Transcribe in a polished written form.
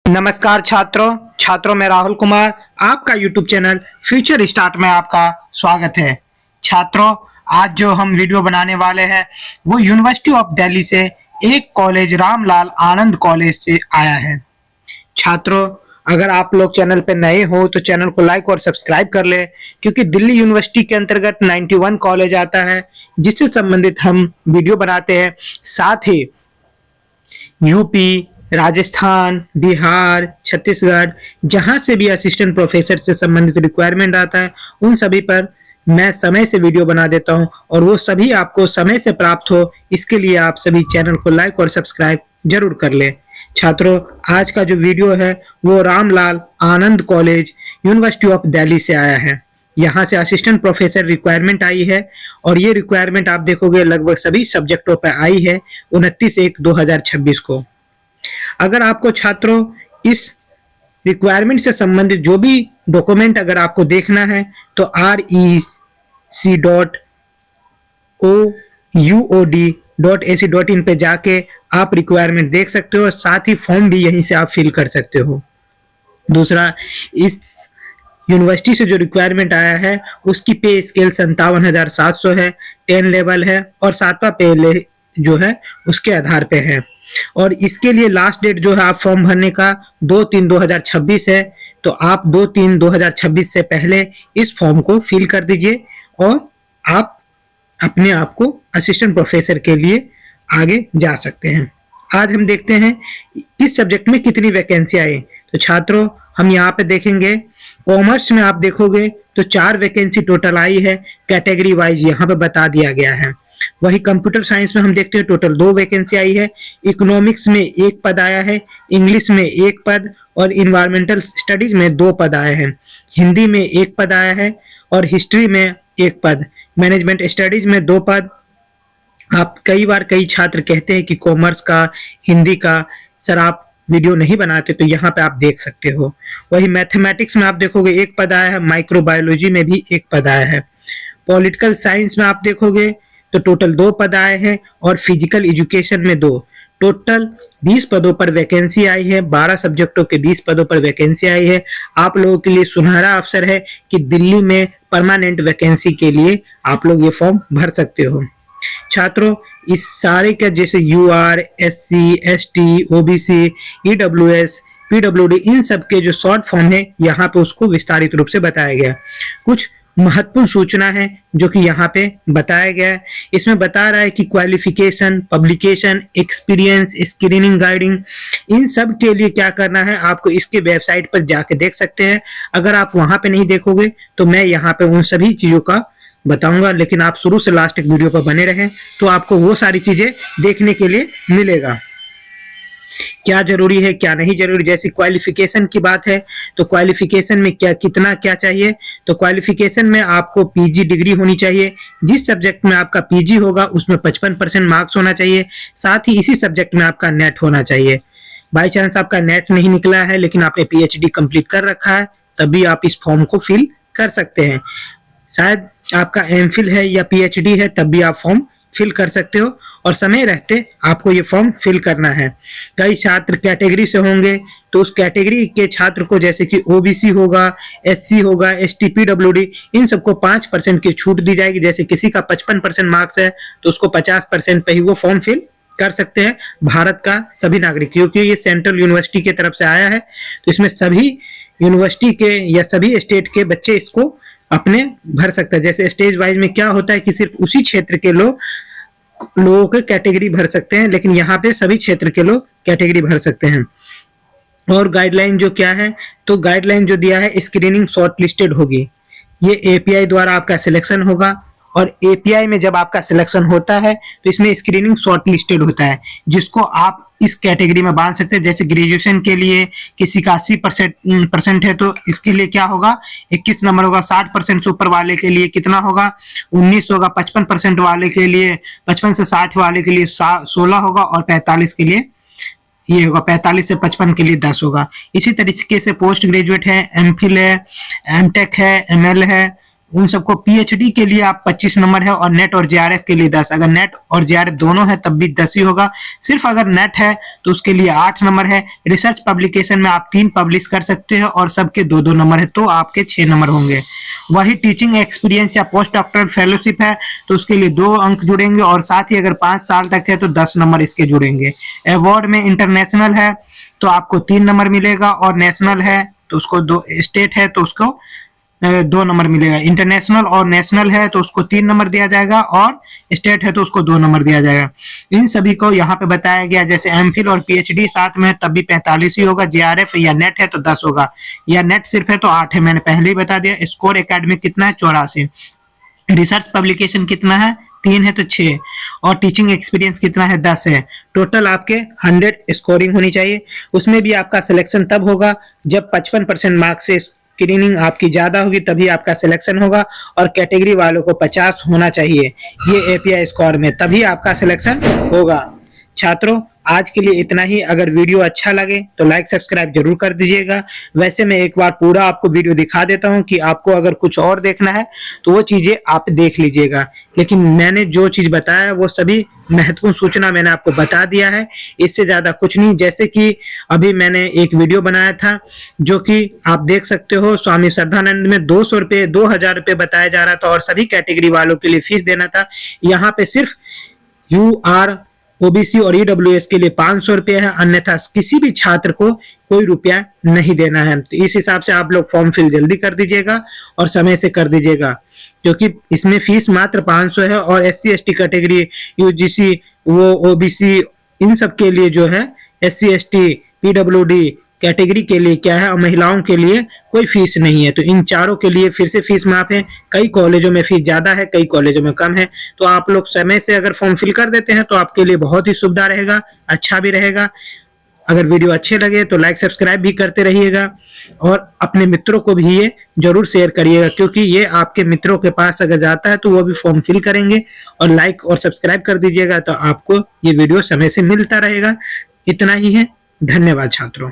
नमस्कार छात्रों मैं राहुल कुमार आपका यूट्यूब चैनल फ्यूचर स्टार्ट में आपका स्वागत है। छात्रों, आज जो हम वीडियो बनाने वाले हैं वो यूनिवर्सिटी ऑफ दिल्ली से एक कॉलेज रामलाल आनंद कॉलेज से आया है। छात्रों, अगर आप लोग चैनल पे नए हो तो चैनल को लाइक और सब्सक्राइब कर ले, क्योंकि दिल्ली यूनिवर्सिटी के अंतर्गत 91 कॉलेज आता है जिससे संबंधित हम वीडियो बनाते हैं। साथ ही यूपी, राजस्थान, बिहार, छत्तीसगढ़, जहां से भी असिस्टेंट प्रोफेसर से संबंधित रिक्वायरमेंट आता है उन सभी पर मैं समय से वीडियो बना देता हूं और वो सभी आपको समय से प्राप्त हो, इसके लिए आप सभी चैनल को लाइक और सब्सक्राइब जरूर कर ले। छात्रों, आज का जो वीडियो है वो रामलाल आनंद कॉलेज यूनिवर्सिटी ऑफ दिल्ली से आया है। यहाँ से असिस्टेंट प्रोफेसर रिक्वायरमेंट आई है और ये रिक्वायरमेंट आप देखोगे लगभग सभी सब्जेक्टों पर आई है 29/1/2026 को। अगर आपको छात्रों इस रिक्वायरमेंट से संबंधित जो भी डॉक्यूमेंट अगर आपको देखना है तो rec.ouod.ac.in पे जाके आप रिक्वायरमेंट देख सकते हो। साथ ही फॉर्म भी यहीं से आप फिल कर सकते हो। दूसरा, इस यूनिवर्सिटी से जो रिक्वायरमेंट आया है उसकी पे स्केल 57,700 है, 10 लेवल है और 7वां पे जो है उसके आधार पे है। और इसके लिए लास्ट डेट जो है आप फॉर्म भरने का 2/3/2026 है, तो आप 2/3/2026 से पहले इस फॉर्म को फिल कर दीजिए और आप अपने आप को असिस्टेंट प्रोफेसर के लिए आगे जा सकते हैं। आज हम देखते हैं इस सब्जेक्ट में कितनी वैकेंसी आई। तो छात्रों, हम यहाँ पे देखेंगे कॉमर्स में आप देखोगे तो 4 वैकेंसी टोटल आई है, कैटेगरी वाइज यहाँ पे बता दिया गया है। वही कंप्यूटर साइंस में हम देखते हैं टोटल 2 वैकेंसी आई है, इकोनॉमिक्स में 1 पद आया है, इंग्लिश में 1 पद और इन्वायरमेंटल स्टडीज में 2 पद आए हैं, हिंदी में 1 पद आया है और हिस्ट्री में 1 पद, मैनेजमेंट स्टडीज में 2 पद। आप कई छात्र कहते हैं कि कॉमर्स का, हिंदी का सर आप वीडियो नहीं बनाते, तो यहाँ पे आप देख सकते हो। वही मैथमेटिक्स में आप देखोगे 1 पद आया है, माइक्रोबायोलॉजी में भी 1 पद आया है, पॉलिटिकल साइंस में आप देखोगे तो टोटल 2 पद आए हैं और फिजिकल एजुकेशन में 2। टोटल 20 पदों पर वैकेंसी आई है, 12 सब्जेक्टों के 20 पदों पर वैकेंसी आई है। आप लोगों के लिए सुनहरा अवसर है कि दिल्ली में परमानेंट वैकेंसी के लिए आप लोग ये फॉर्म भर सकते हो। छात्रों, इस सारे का जैसे UR, SC, ST, OBC, EWS, PWD इन सब के जो शॉर्ट फॉर्म है यहाँ पे उसको विस्तारित रूप से बताया गया। कुछ महत्वपूर्ण सूचना है जो कि यहाँ पे बताया गया है। इसमें बता रहा है कि qualification, publication, experience, screening, guiding, इन सब के लिए क्या करना है आपको इसके वेबसाइट पर जाके देख सकते हैं। अगर आप वहां पे नहीं देखोगे तो मैं यहाँ पे उन सभी चीजों का बताऊंगा, लेकिन आप शुरू से लास्ट तक वीडियो पर बने रहें तो आपको वो सारी चीजें देखने के लिए मिलेगा। क्या जरूरी है क्या नहीं जरूरी, जैसे क्वालिफिकेशन की बात है तो क्वालिफिकेशन में क्या चाहिए, तो क्वालिफिकेशन में आपको PG डिग्री होनी चाहिए। जिस सब्जेक्ट में आपका PG होगा उसमें 55% मार्क्स होना चाहिए। साथ ही इसी सब्जेक्ट में आपका नेट होना चाहिए। बाई चांस आपका नेट नहीं निकला है लेकिन आपने PhD कंप्लीट कर रखा है, तभी आप इस फॉर्म को फिल कर सकते हैं। शायद आपका MPhil है या PhD है तब भी आप फॉर्म फिल कर सकते हो और समय रहते आपको ये फॉर्म फिल करना है। कई छात्र कैटेगरी से होंगे तो उस कैटेगरी के छात्र को जैसे कि OBC होगा, SC होगा, ST, PWD इन सबको 5% की छूट दी जाएगी। जैसे किसी का 55% मार्क्स है तो उसको 50% पे ही वो फॉर्म फिल कर सकते हैं। भारत का सभी नागरिक, क्योंकि ये सेंट्रल यूनिवर्सिटी की तरफ से आया है तो इसमें सभी यूनिवर्सिटी के या सभी स्टेट के बच्चे इसको अपने भर सकते हैं। जैसे स्टेज वाइज में क्या होता है कि सिर्फ उसी क्षेत्र के लोगों के कैटेगरी भर सकते हैं, लेकिन यहाँ पे सभी क्षेत्र के लोग कैटेगरी भर सकते हैं। और गाइडलाइन जो क्या है, तो गाइडलाइन जो दिया है स्क्रीनिंग शॉर्ट लिस्टेड होगी। ये API द्वारा आपका सिलेक्शन होगा और API में जब आपका सिलेक्शन होता है तो इसमें स्क्रीनिंग शॉर्ट लिस्टेड होता है जिसको आप इस कैटेगरी में बांध सकते हैं। जैसे ग्रेजुएशन के लिए किसी का 80% है तो इसके लिए क्या होगा 21 नंबर होगा। 60% से ऊपर वाले के लिए कितना होगा 19 होगा। 55% वाले के लिए 55 से 60 वाले के लिए 16 होगा और 45 के लिए ये होगा, 45 से 55 के लिए 10 होगा। इसी तरीके से पोस्ट ग्रेजुएट है, MPhil है, MTech है, ML है, उन सबको पीएचडी के लिए आप 25 नंबर है और नेट और जेआरएफ के लिए 10। अगर नेट और जेआरएफ दोनों है तब भी 10 ही होगा। सिर्फ अगर नेट है तो उसके लिए 8 नंबर है। रिसर्च पब्लिकेशन में आप 3 पब्लिश कर सकते हो और सबके 2-2 नंबर है, तो आपके 6 नंबर होंगे। वही टीचिंग एक्सपीरियंस या पोस्ट डॉक्टरल फेलोशिप है तो उसके लिए 2 अंक जुड़ेंगे और साथ ही अगर 5 साल तक है तो 10 नंबर इसके जुड़ेंगे। अवार्ड में इंटरनेशनल है तो आपको 3 नंबर मिलेगा और नेशनल है तो उसको 2, स्टेट है तो उसको 2 नंबर मिलेगा। इंटरनेशनल और नेशनल है तो उसको 3 नंबर दिया जाएगा और स्टेट है तो उसको 2 नंबर दिया जाएगा। इन सभी को यहाँ पे बताया गया। जैसे एमफिल और पीएचडी साथ में तब भी 45 ही होगा। जेआरएफ या नेट है तो 10 होगा, या नेट सिर्फ है तो 8 है, मैंने पहले ही बता दिया। स्कोर एकेडमिक कितना है? 84। रिसर्च पब्लिकेशन कितना है? 3 है तो 6। और टीचिंग एक्सपीरियंस कितना है? 10 है। टोटल आपके 100 स्कोरिंग होनी चाहिए। उसमें भी आपका सिलेक्शन तब होगा जब 55% मार्क्स से स्क्रीनिंग आपकी ज्यादा होगी, तभी आपका सिलेक्शन होगा। और कैटेगरी वालों को 50 होना चाहिए ये एपीआई स्कोर में, तभी आपका सिलेक्शन होगा। छात्रों, आज के लिए इतना ही। अगर वीडियो अच्छा लगे तो लाइक सब्सक्राइब जरूर कर दीजिएगा। वैसे मैं एक बार पूरा आपको वीडियो दिखा देता हूं कि आपको अगर कुछ और देखना है तो वो चीजें आप देख लीजिएगा, लेकिन मैंने जो चीज बताया वो सभी महत्वपूर्ण सूचना मैंने आपको बता दिया है, इससे ज्यादा कुछ नहीं। जैसे कि अभी मैंने एक वीडियो बनाया था जो कि आप देख सकते हो, स्वामी श्रद्धानंद में 200 रुपये 2000 रुपये बताया जा रहा था और सभी कैटेगरी वालों के लिए फीस देना था। यहाँ पे सिर्फ यूआर, ओबीसी और ईडब्ल्यूएस के लिए 500 रुपये है, अन्यथा किसी भी छात्र को कोई रुपया नहीं देना है। तो इस हिसाब से आप लोग फॉर्म फिल जल्दी कर दीजिएगा और समय से कर दीजिएगा, क्योंकि इसमें फीस मात्र 500 है। और एससी एसटी कैटेगरी, यूजीसी, वो ओबीसी, इन सब के लिए जो है एससी एसटी पीडब्ल्यूडी कैटेगरी के लिए क्या है, और महिलाओं के लिए कोई फीस नहीं है। तो इन चारों के लिए फिर से फीस माफ है। कई कॉलेजों में फीस ज्यादा है, कई कॉलेजों में कम है। तो आप लोग समय से अगर फॉर्म फिल कर देते हैं तो आपके लिए बहुत ही सुविधा रहेगा, अच्छा भी रहेगा। अगर वीडियो अच्छे लगे तो लाइक सब्सक्राइब भी करते रहिएगा और अपने मित्रों को भी ये जरूर शेयर करिएगा, क्योंकि ये आपके मित्रों के पास अगर जाता है तो वो भी फॉर्म फिल करेंगे। और लाइक और सब्सक्राइब कर दीजिएगा तो आपको ये वीडियो समय से मिलता रहेगा। इतना ही है। धन्यवाद छात्रों।